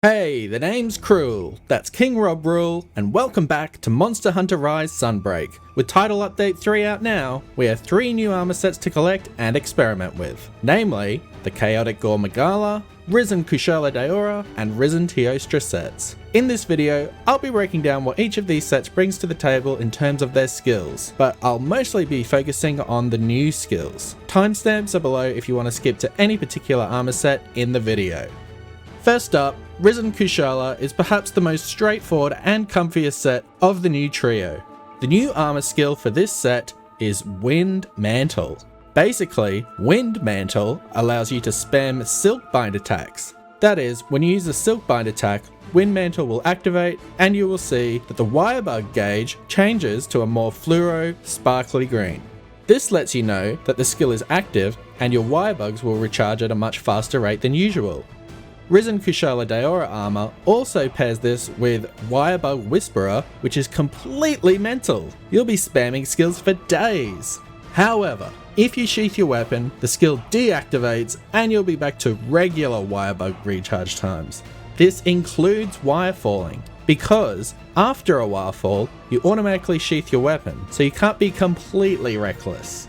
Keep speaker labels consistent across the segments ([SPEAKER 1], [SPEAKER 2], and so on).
[SPEAKER 1] Hey, the name's Cruel, that's King Rob Rule, and welcome back to Monster Hunter Rise Sunbreak. With Title Update 3 out now, we have 3 new armor sets to collect and experiment with, namely, the Chaotic Gore Magala, Risen Kushala Daora, and Risen Teostra sets. In this video, I'll be breaking down what each of these sets brings to the table in terms of their skills, but I'll mostly be focusing on the new skills. Timestamps are below if you want to skip to any particular armor set in the video. First up, Risen Kushala is perhaps the most straightforward and comfiest set of the new trio. The new armor skill for this set is Wind Mantle. Basically, Wind Mantle allows you to spam Silkbind attacks. That is, when you use a Silkbind attack, Wind Mantle will activate and you will see that the Wirebug gauge changes to a more fluoro, sparkly green. This lets you know that the skill is active and your Wirebugs will recharge at a much faster rate than usual. Risen Kushala Daora armor also pairs this with Wirebug Whisperer, which is completely mental. You'll be spamming skills for days. However, if you sheath your weapon, the skill deactivates and you'll be back to regular Wirebug recharge times. This includes wire falling, because after a wire fall, you automatically sheath your weapon, so you can't be completely reckless.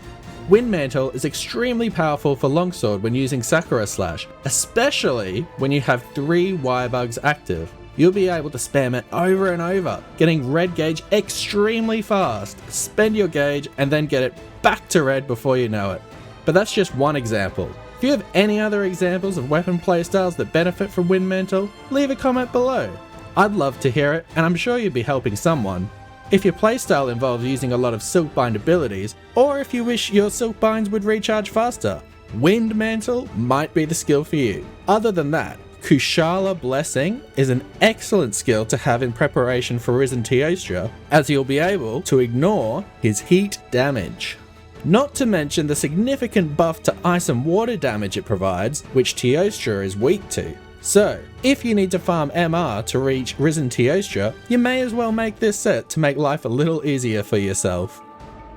[SPEAKER 1] Wind Mantle is extremely powerful for Longsword when using Sakura Slash, especially when you have 3 Wirebugs active. You'll be able to spam it over and over, getting red gauge extremely fast, spend your gauge, and then get it back to red before you know it. But that's just one example. If you have any other examples of weapon playstyles that benefit from Wind Mantle, leave a comment below. I'd love to hear it, and I'm sure you'd be helping someone. If your playstyle involves using a lot of Silkbind abilities, or if you wish your Silkbinds would recharge faster, Wind Mantle might be the skill for you. Other than that, Kushala Blessing is an excellent skill to have in preparation for Risen Teostra, as you'll be able to ignore his heat damage. Not to mention the significant buff to ice and water damage it provides, which Teostra is weak to. So, if you need to farm MR to reach Risen Teostra, you may as well make this set to make life a little easier for yourself.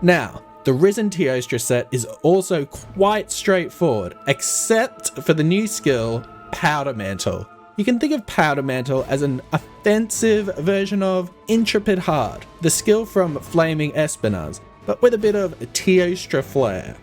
[SPEAKER 1] Now, the Risen Teostra set is also quite straightforward, except for the new skill, Powder Mantle. You can think of Powder Mantle as an offensive version of Intrepid Heart, the skill from Flaming Espinaz, but with a bit of Teostra flair,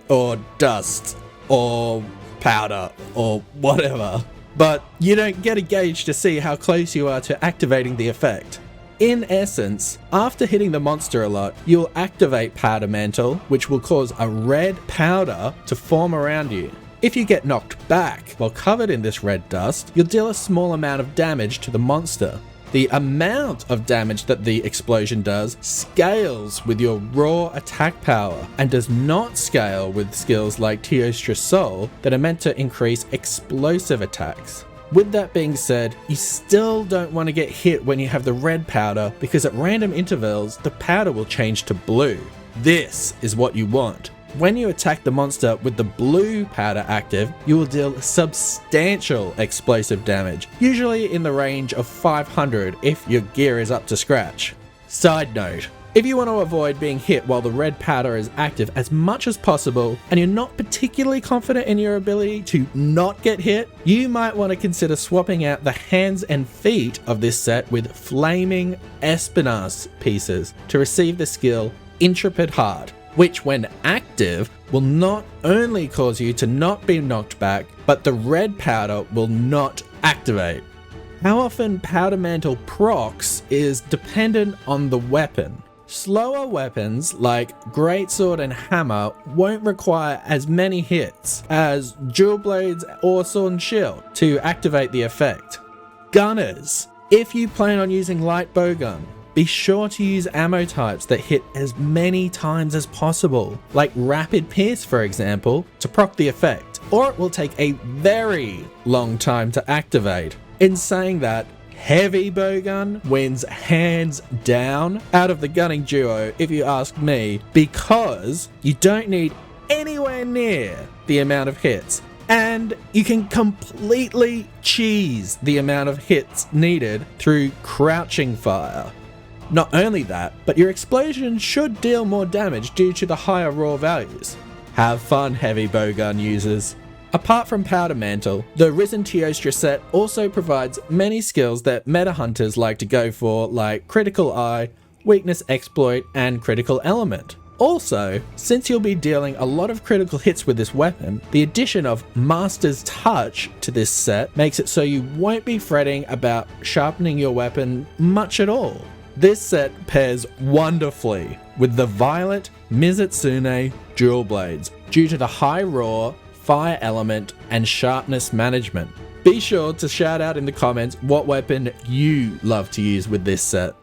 [SPEAKER 1] or dust, or powder, or whatever. But you don't get a gauge to see how close you are to activating the effect. In essence, after hitting the monster a lot, you'll activate Powder Mantle, which will cause a red powder to form around you. If you get knocked back while covered in this red dust, you'll deal a small amount of damage to the monster. The amount of damage that the explosion does scales with your raw attack power and does not scale with skills like Teostra Soul that are meant to increase explosive attacks. With that being said, you still don't want to get hit when you have the red powder, because at random intervals the powder will change to blue. This is what you want. When you attack the monster with the blue powder active, you will deal substantial explosive damage, usually in the range of 500 if your gear is up to scratch. Side note, if you want to avoid being hit while the red powder is active as much as possible, and you're not particularly confident in your ability to not get hit, you might want to consider swapping out the hands and feet of this set with Flaming Espinaz pieces to receive the skill Intrepid Heart, which when active will not only cause you to not be knocked back, but the red powder will not activate. How often Powder Mantle procs is dependent on the weapon. Slower weapons like Greatsword and Hammer won't require as many hits as Dual Blades or Sword and Shield to activate the effect. Gunners, if you plan on using Light Bowgun, be sure to use ammo types that hit as many times as possible, like Rapid Pierce for example, to proc the effect, or it will take a very long time to activate. In saying that, Heavy Bowgun wins hands down out of the gunning duo if you ask me, because you don't need anywhere near the amount of hits, and you can completely cheese the amount of hits needed through crouching fire. Not only that, but your explosion should deal more damage due to the higher raw values. Have fun, Heavy Bowgun users. Apart from Powder Mantle, the Risen Teostra set also provides many skills that meta hunters like to go for, like Critical Eye, Weakness Exploit, and Critical Element. Also, since you'll be dealing a lot of critical hits with this weapon, the addition of Master's Touch to this set makes it so you won't be fretting about sharpening your weapon much at all. This set pairs wonderfully with the Violet Mizutsune Dual Blades due to the high roar, fire element, and sharpness management. Be sure to shout out in the comments what weapon you love to use with this set.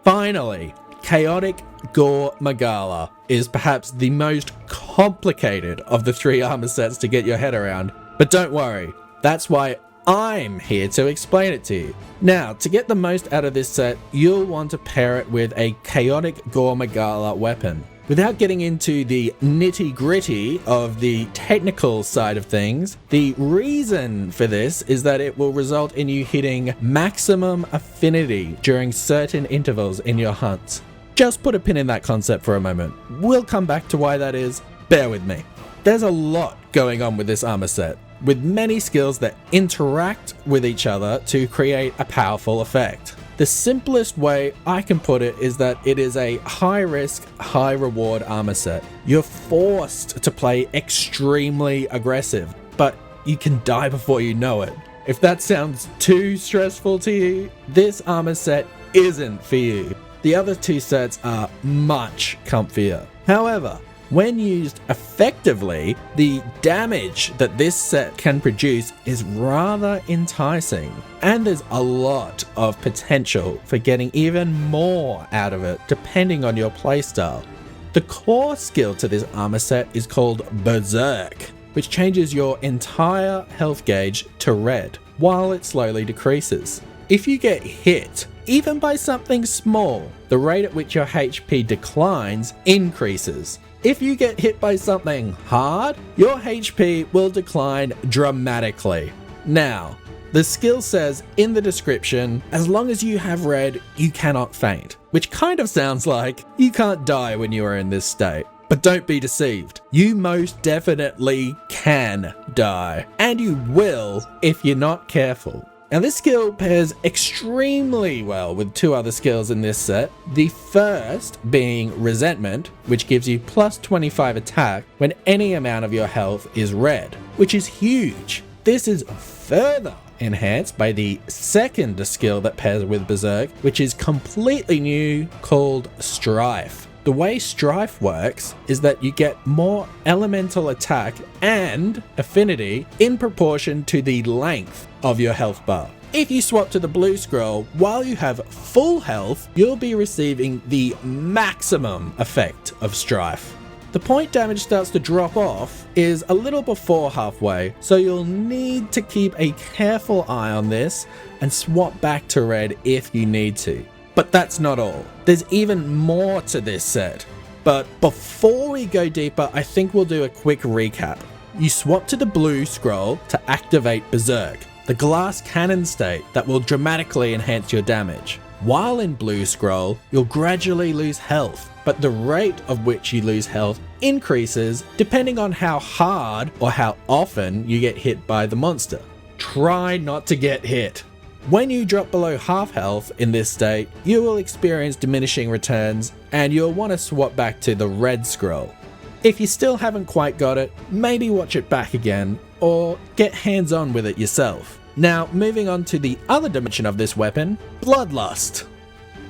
[SPEAKER 1] Finally, Chaotic Gore Magala is perhaps the most complicated of the 3 armor sets to get your head around, but don't worry, that's why I'm here to explain it to you. Now, to get the most out of this set, you'll want to pair it with a Chaotic Gore Magala weapon. Without getting into the nitty-gritty of the technical side of things, the reason for this is that it will result in you hitting maximum affinity during certain intervals in your hunts. Just put a pin in that concept for a moment. We'll come back to why that is. Bear with me. There's a lot going on with this armor set, with many skills that interact with each other to create a powerful effect. The simplest way I can put it is that it is a high-risk, high-reward armor set. You're forced to play extremely aggressive, but you can die before you know it. If that sounds too stressful to you, this armor set isn't for you. The other 2 sets are much comfier. However, when used effectively, the damage that this set can produce is rather enticing, and there's a lot of potential for getting even more out of it depending on your playstyle. The core skill to this armor set is called Berserk, which changes your entire health gauge to red while it slowly decreases. If you get hit, even by something small, the rate at which your HP declines increases. If you get hit by something hard, your HP will decline dramatically. Now, the skill says in the description, as long as you have red, you cannot faint, which kind of sounds like you can't die when you are in this state. But don't be deceived, you most definitely can die, and you will if you're not careful. Now this skill pairs extremely well with 2 other skills in this set. The first being Resentment, which gives you plus 25 attack when any amount of your health is red, which is huge. This is further enhanced by the second skill that pairs with Berserk, which is completely new, called Strife. The way Strife works is that you get more elemental attack and affinity in proportion to the length of your health bar. If you swap to the blue scroll, while you have full health, you'll be receiving the maximum effect of Strife. The point damage starts to drop off is a little before halfway, so you'll need to keep a careful eye on this and swap back to red if you need to. But that's not all. There's even more to this set. But before we go deeper, I think we'll do a quick recap. You swap to the blue scroll to activate Berserk, the glass cannon state that will dramatically enhance your damage. While in blue scroll, you'll gradually lose health, but the rate of which you lose health increases depending on how hard or how often you get hit by the monster. Try not to get hit. When you drop below half health in this state, you will experience diminishing returns and you'll want to swap back to the red scroll. If you still haven't quite got it, maybe watch it back again or get hands-on with it yourself. Now, moving on to the other dimension of this weapon, Bloodlust.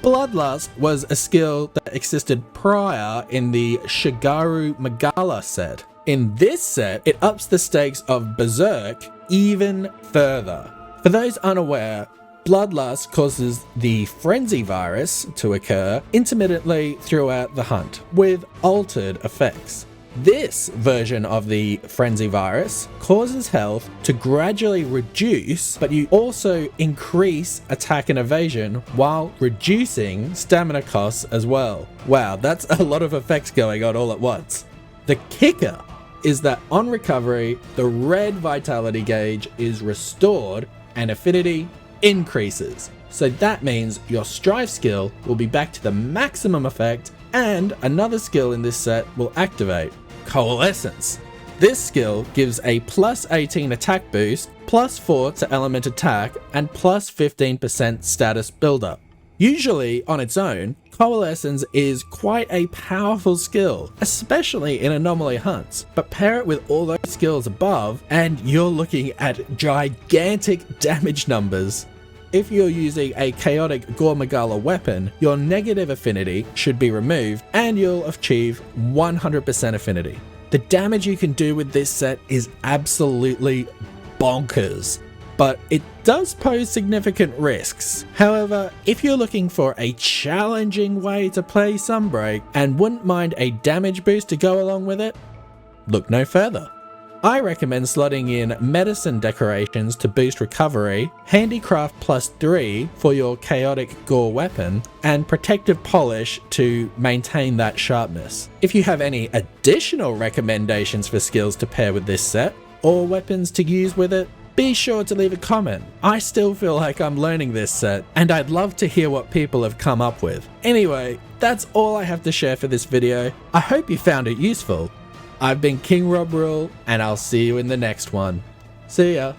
[SPEAKER 1] Bloodlust was a skill that existed prior in the Chaotic Gore Magala set. In this set, it ups the stakes of Berserk even further. For those unaware, Bloodlust causes the Frenzy virus to occur intermittently throughout the hunt, with altered effects. This version of the Frenzy virus causes health to gradually reduce, but you also increase attack and evasion while reducing stamina costs as well. Wow, that's a lot of effects going on all at once. The kicker is that on recovery, the red vitality gauge is restored and affinity increases. So that means your Strife skill will be back to the maximum effect and another skill in this set will activate, Coalescence. This skill gives a plus 18 attack boost, plus 4 to element attack, and plus 15% status buildup. Usually, on its own, Coalescence is quite a powerful skill, especially in anomaly hunts, but pair it with all those skills above and you're looking at gigantic damage numbers. If you're using a Chaotic Gore Magala weapon, your negative affinity should be removed and you'll achieve 100% affinity. The damage you can do with this set is absolutely bonkers, but it does pose significant risks. However, if you're looking for a challenging way to play Sunbreak and wouldn't mind a damage boost to go along with it, look no further. I recommend slotting in medicine decorations to boost recovery, handicraft +3 for your Chaotic Gore weapon, and protective polish to maintain that sharpness. If you have any additional recommendations for skills to pair with this set, or weapons to use with it, be sure to leave a comment. I still feel like I'm learning this set, and I'd love to hear what people have come up with. Anyway, that's all I have to share for this video. I hope you found it useful. I've been King Rob Rule, and I'll see you in the next one. See ya.